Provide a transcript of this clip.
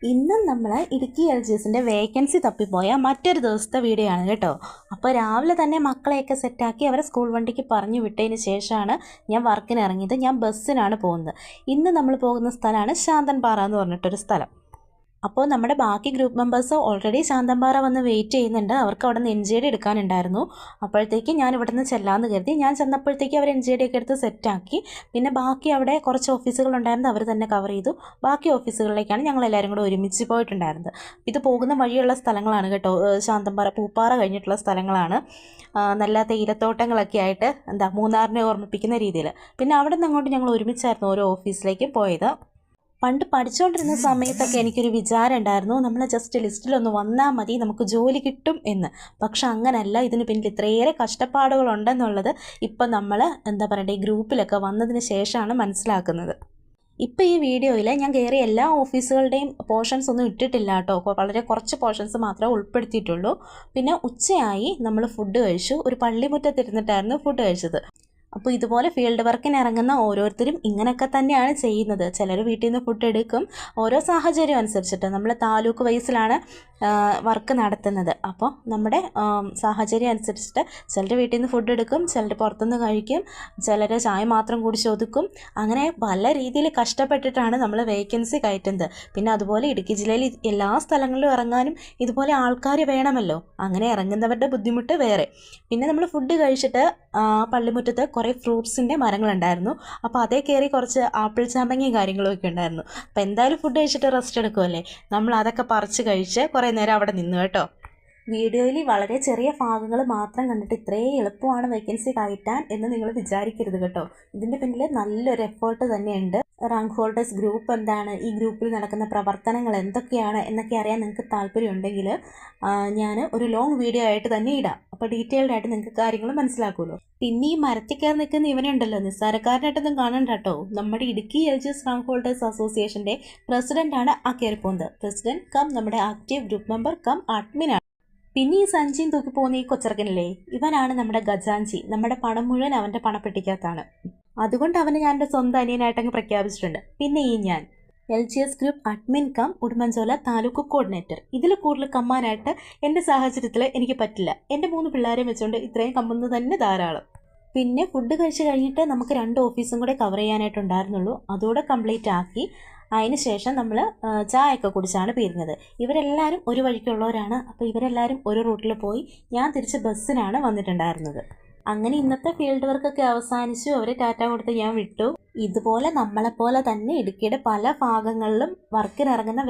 ഇന്നും നമ്മൾ ഇടുക്കി LGSന്റെ വേക്കൻസി തപ്പിപ്പോയ മറ്റൊരു ദിവസത്തെ വീഡിയോ ആണ് കേട്ടോ. അപ്പോൾ രാവിലെ തന്നെ മക്കളെയൊക്കെ സെറ്റാക്കി അവരെ സ്കൂൾ വണ്ടിക്ക് പറഞ്ഞു വിട്ടതിന് ശേഷമാണ് ഞാൻ വർക്കിന് ഇറങ്ങിയത്. ഞാൻ ബസ്സിനാണ് പോകുന്നത്. ഇന്ന് നമ്മൾ പോകുന്ന സ്ഥലമാണ് ശാന്തൻപാറ എന്ന് പറഞ്ഞിട്ടൊരു സ്ഥലം. അപ്പോൾ നമ്മുടെ ബാക്കി ഗ്രൂപ്പ് മെമ്പേഴ്സ് ഓൾറെഡി ശാന്തൻപാറ വന്ന് വെയിറ്റ് ചെയ്യുന്നുണ്ട്. അവർക്ക് അവിടെ നിന്ന് NGD എടുക്കാനുണ്ടായിരുന്നു. അപ്പോഴത്തേക്ക് ഞാൻ ഇവിടെ നിന്ന് ചെല്ലാമെന്ന് കരുതി. ഞാൻ ചെന്നപ്പോഴത്തേക്ക് അവർ NGD ഒക്കെ എടുത്ത് സെറ്റാക്കി. പിന്നെ ബാക്കി അവിടെ കുറച്ച് ഓഫീസുകളുണ്ടായിരുന്നു, അവർ തന്നെ കവർ ചെയ്തു. ബാക്കി ഓഫീസുകളിലേക്കാണ് ഞങ്ങൾ എല്ലാവരും കൂടെ ഒരുമിച്ച് പോയിട്ടുണ്ടായിരുന്നത്. ഇത് പോകുന്ന വഴിയുള്ള സ്ഥലങ്ങളാണ് കേട്ടോ. ശാന്തൻപാറ പൂപ്പാറ കഴിഞ്ഞിട്ടുള്ള സ്ഥലങ്ങളാണ്. നല്ല തേയിലത്തോട്ടങ്ങളൊക്കെ ആയിട്ട് മൂന്നാറിനെ ഓർമ്മിപ്പിക്കുന്ന രീതിയിൽ. പിന്നെ അവിടെ നിന്ന് അങ്ങോട്ട് ഞങ്ങൾ ഒരുമിച്ചായിരുന്നു ഓരോ ഓഫീസിലേക്ക് പോയത്. പണ്ട് പഠിച്ചുകൊണ്ടിരുന്ന സമയത്തൊക്കെ എനിക്കൊരു വിചാരം ഉണ്ടായിരുന്നു, നമ്മൾ ജസ്റ്റ് ലിസ്റ്റിലൊന്ന് വന്നാൽ മതി, നമുക്ക് ജോലി കിട്ടും എന്ന്. പക്ഷെ അങ്ങനല്ല, ഇതിന് പിന്നിൽ ഇത്രയേറെ കഷ്ടപ്പാടുകളുണ്ടെന്നുള്ളത് ഇപ്പം നമ്മൾ ഈ ഗ്രൂപ്പിലൊക്കെ വന്നതിന് ശേഷമാണ് മനസ്സിലാക്കുന്നത്. ഇപ്പോൾ ഈ വീഡിയോയിൽ ഞാൻ കയറിയ എല്ലാ ഓഫീസുകളുടെയും പോർഷൻസ് ഒന്നും ഇട്ടിട്ടില്ല കേട്ടോ. വളരെ കുറച്ച് പോർഷൻസ് മാത്രമേ ഉൾപ്പെടുത്തിയിട്ടുള്ളൂ. പിന്നെ ഉച്ചയായി നമ്മൾ ഫുഡ് കഴിച്ചു. ഒരു പള്ളിമുറ്റത്തിരുന്നിട്ടായിരുന്നു ഫുഡ് കഴിച്ചത്. അപ്പോൾ ഇതുപോലെ ഫീൽഡ് വർക്കിന് ഇറങ്ങുന്ന ഓരോരുത്തരും ഇങ്ങനെയൊക്കെ തന്നെയാണ് ചെയ്യുന്നത്. ചിലർ വീട്ടിൽ നിന്ന് ഫുഡ് എടുക്കും. ഓരോ സാഹചര്യം അനുസരിച്ചിട്ട് നമ്മൾ താലൂക്ക് വൈസിലാണ് വർക്ക് നടത്തുന്നത്. അപ്പോൾ നമ്മുടെ സാഹചര്യം അനുസരിച്ചിട്ട് ചിലർ വീട്ടിൽ നിന്ന് ഫുഡ് എടുക്കും, ചിലർ പുറത്തുനിന്ന് കഴിക്കും, ചിലർ ചായ മാത്രം കുടിച്ച് ഒതുക്കും. അങ്ങനെ പല രീതിയിൽ കഷ്ടപ്പെട്ടിട്ടാണ് നമ്മൾ വേക്കൻസി കയറ്റുന്നത്. പിന്നെ അതുപോലെ ഇടുക്കി ജില്ലയിൽ എല്ലാ സ്ഥലങ്ങളിലും ഇറങ്ങാനും ഇതുപോലെ ആൾക്കാർ വേണമല്ലോ. അങ്ങനെ ഇറങ്ങുന്നവരുടെ ബുദ്ധിമുട്ട് വേറെ. പിന്നെ നമ്മൾ ഫുഡ് കഴിച്ചിട്ട് പള്ളിമുറ്റത്ത് കുറേ ഫ്രൂട്ട്സിൻ്റെ മരങ്ങളുണ്ടായിരുന്നു. അപ്പോൾ അതേ കയറി കുറച്ച് ആപ്പിൾ ചാമ്പങ്ങയും കാര്യങ്ങളൊക്കെ ഉണ്ടായിരുന്നു. അപ്പോൾ എന്തായാലും ഫുഡ് കഴിച്ചിട്ട് റെസ്റ്റ് എടുക്കുമല്ലേ, നമ്മൾ അതൊക്കെ പറിച്ച് കഴിച്ച് കുറേ നേരം അവിടെ നിന്നു കേട്ടോ. വീഡിയോയിൽ വളരെ ചെറിയ ഭാഗങ്ങൾ മാത്രം കണ്ടിട്ട് ഇത്രയും എളുപ്പമാണ് വേക്കൻസി കയറ്റാൻ എന്ന് നിങ്ങൾ വിചാരിക്കരുത് കേട്ടോ. ഇതിൻ്റെ പിന്നിൽ നല്ലൊരു എഫേർട്ട് തന്നെയുണ്ട്. റാങ്ക് ഹോൾഡേഴ്സ് ഗ്രൂപ്പ് എന്താണ്, ഈ ഗ്രൂപ്പിൽ നടക്കുന്ന പ്രവർത്തനങ്ങൾ എന്തൊക്കെയാണ് എന്നൊക്കെ അറിയാൻ നിങ്ങൾക്ക് താല്പര്യമുണ്ടെങ്കിൽ ഞാൻ ഒരു ലോങ് വീഡിയോ ആയിട്ട് തന്നെ ഇടാം. അപ്പോൾ ഡീറ്റെയിൽഡ് ആയിട്ട് നിങ്ങൾക്ക് കാര്യങ്ങൾ മനസ്സിലാക്കുമല്ലോ. പിന്നെ ഈ മരത്തിൽ കയറി നിൽക്കുന്ന ഇവനുണ്ടല്ലോ, നിസ്സാരക്കാരനായിട്ടൊന്നും കാണണ്ട കേട്ടോ. നമ്മുടെ ഇടുക്കി LGS റാങ്ക് ഹോൾഡേഴ്സ് അസോസിയേഷൻ്റെ പ്രസിഡൻ്റാണ് ആ കയറിപ്പോകുന്നത്. പ്രസിഡന്റ് കം നമ്മുടെ ആക്റ്റീവ് ഗ്രൂപ്പ് മെമ്പർ കം അഡ്മിനാണ്. പിന്നെ ഈ സഞ്ചിയും തൂക്കി പോകുന്ന ഈ കൊച്ചിറക്കനില്ലേ, ഇവനാണ് നമ്മുടെ ഖജാൻജി. നമ്മുടെ പണം മുഴുവൻ അവൻ്റെ പണപ്പെട്ടിക്കകത്താണ്. അതുകൊണ്ട് അവനെ ഞാൻ എൻ്റെ സ്വന്തം അനിയനായിട്ടങ്ങ് പ്രഖ്യാപിച്ചിട്ടുണ്ട്. പിന്നെ ഈ ഞാൻ LGS group admin come Udumbanchola taluk coordinator. ഇതിൽ കൂടുതൽ കമ്മാനായിട്ട് എൻ്റെ സാഹചര്യത്തിൽ എനിക്ക് പറ്റില്ല. എൻ്റെ 3 പിള്ളേരെ വെച്ചുകൊണ്ട് ഇത്രയും കമ്മുന്നത് തന്നെ ധാരാളം. പിന്നെ ഫുഡ് കഴിച്ച് കഴിഞ്ഞിട്ട് നമുക്ക് 2 ഓഫീസും കൂടെ കവർ ചെയ്യാനായിട്ടുണ്ടായിരുന്നുള്ളൂ. അതോടെ കംപ്ലീറ്റ് ആക്കി. അതിന് ശേഷം നമ്മൾ ചായയൊക്കെ കുടിച്ചാണ് പിരിഞ്ഞത്. ഇവരെല്ലാവരും ഒരു വഴിക്കുള്ളവരാണ്. അപ്പോൾ ഇവരെല്ലാവരും ഒരു റൂട്ടിൽ പോയി. ഞാൻ തിരിച്ച് ബസ്സിനാണ് വന്നിട്ടുണ്ടായിരുന്നത്. അങ്ങനെ ഇന്നത്തെ ഫീൽഡ് വർക്കൊക്കെ അവസാനിച്ചു. അവരെ ടാറ്റ കൊടുത്ത് ഞാൻ വിട്ടു. ഇതുപോലെ നമ്മളെപ്പോലെ തന്നെ ഇടുക്കിയുടെ പല ഭാഗങ്ങളിലും വർക്കിനിറങ്ങുന്ന